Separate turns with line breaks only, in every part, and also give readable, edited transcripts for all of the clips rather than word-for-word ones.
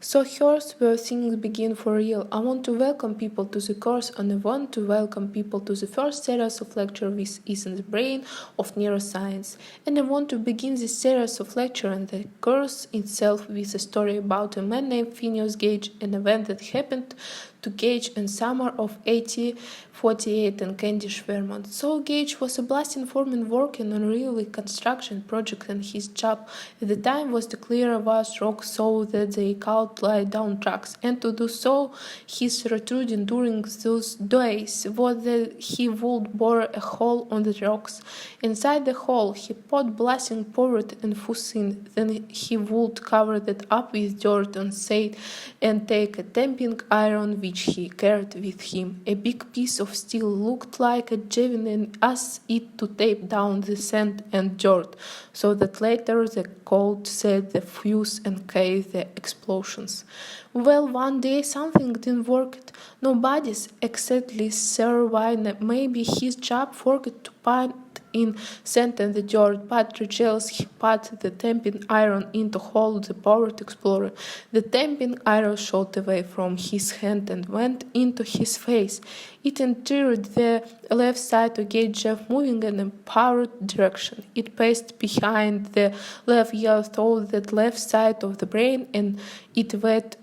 So here's where things begin for real. I want to welcome people to the course, and I want to welcome people to the first series of lecture with is in the brain of neuroscience. And I want to begin this series of lecture and the course itself with a story about a man named Phineas Gage, an event that happened to Gage in summer of 1848 in Kentish, Vermont. So Gage was a blasting foreman working on a railway construction project, and his job at the time was to clear a vast rock so that they could lie down tracks. And to do so, his routine during those days was that he would bore a hole on the rocks. Inside the hole, he poured blasting powder and fusin. Then he would cover that up with dirt and sand and take a tamping iron which he carried with him. A big piece of steel looked like a javelin and asked it to tape down the sand and dirt, so that later the cold set the fuse and cause the explosions. Well, one day something didn't work. Nobody's exactly sure why. Maybe his job forgot to put in sand and the dirt, but regardless, he put the tamping iron into hole the powered explorer. The tamping iron shot away from his hand and went into his face. It entered the left side to get Jeff moving in a powered direction. It passed behind the left ear through the left side of the brain, and it went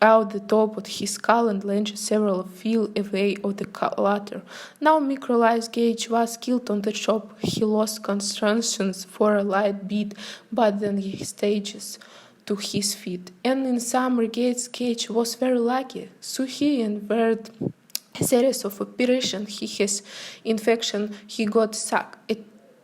out the top of his skull and landed several feet away of the latter. Now microlized Gage was killed on the job. He lost consciousness for a light bit, but then he stages to his feet. And in some regards, Gage was very lucky. So he endured a series of operations. He has infection. He got sick. At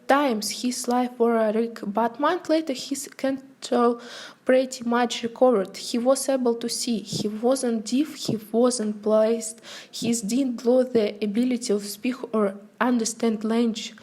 times his life was a wreck, but months later his control pretty much recovered. He was able to see. He wasn't deaf. He wasn't blind. He didn't lose the ability to speak or understand language.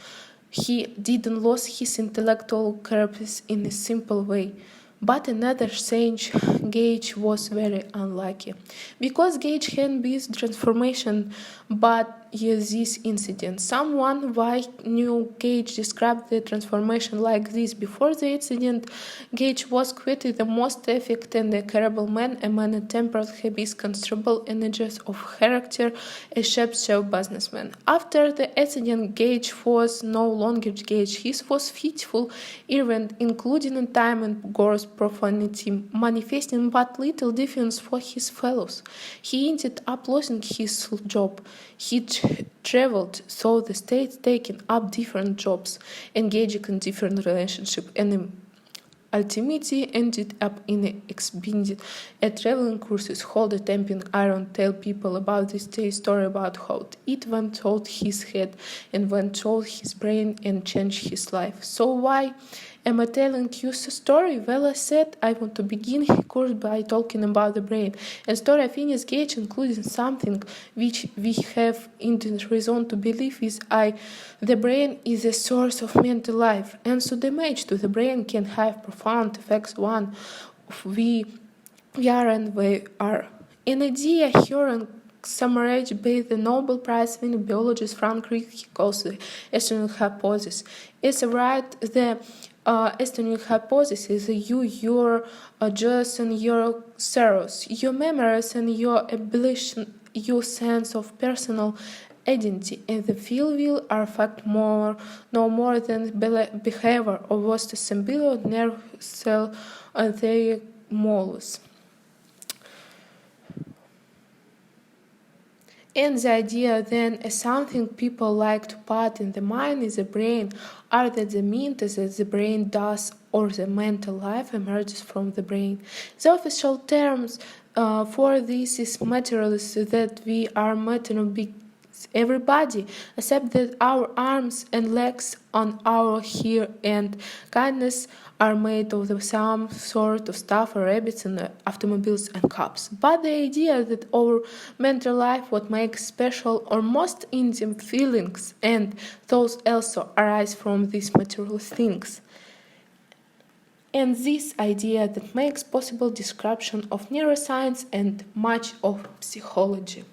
He didn't lose his intellectual capacity in a simple way. But another change, Gage was very unlucky. Because Gage had this transformation, but this incident. Someone why knew Gage described the transformation like this. Before the incident, Gage was quite the most effective and a terrible man, a man of tempered, habits, considerable energies of character, a sharp businessman. After the incident, Gage was no longer Gage. He was fitful, irreverent, including in time and gross profanity, manifesting but little deference for his fellows. He ended up losing his job. He traveled through the states, taking up different jobs, engaging in different relationships, and ultimately ended up in an exhibition at traveling cruises, hold a tamping iron, tell people about this story about how it went through his head and went through his brain and changed his life. So why am I telling you a story? Well, I said I want to begin course by talking about the brain. And story of Phineas Gage including something which we have intimate reason to believe is the brain is a source of mental life, and so damage to the brain can have profound effects on we are and we are. An idea here and summarized by the Nobel Prize-winning biologist Frank Crick. He calls the astonishing hypothesis. It's right the astonishing hypothesis is your joys and your sorrows, your memories and your ability, your sense of personal identity, and the field will affect no more than behavior or was assembly nerve cell and their molus. And the idea then is something people like to put in the mind is the brain, are that the means that the brain does or the mental life emerges from the brain. The official terms for this is materials that we are material beings. Everybody, except that our arms and legs on our hair and kindness are made of the same sort of stuff as rabbits and automobiles and cups. But the idea that our mental life what makes special or most intimate feelings and those also arise from these material things. And this idea that makes possible description of neuroscience and much of psychology.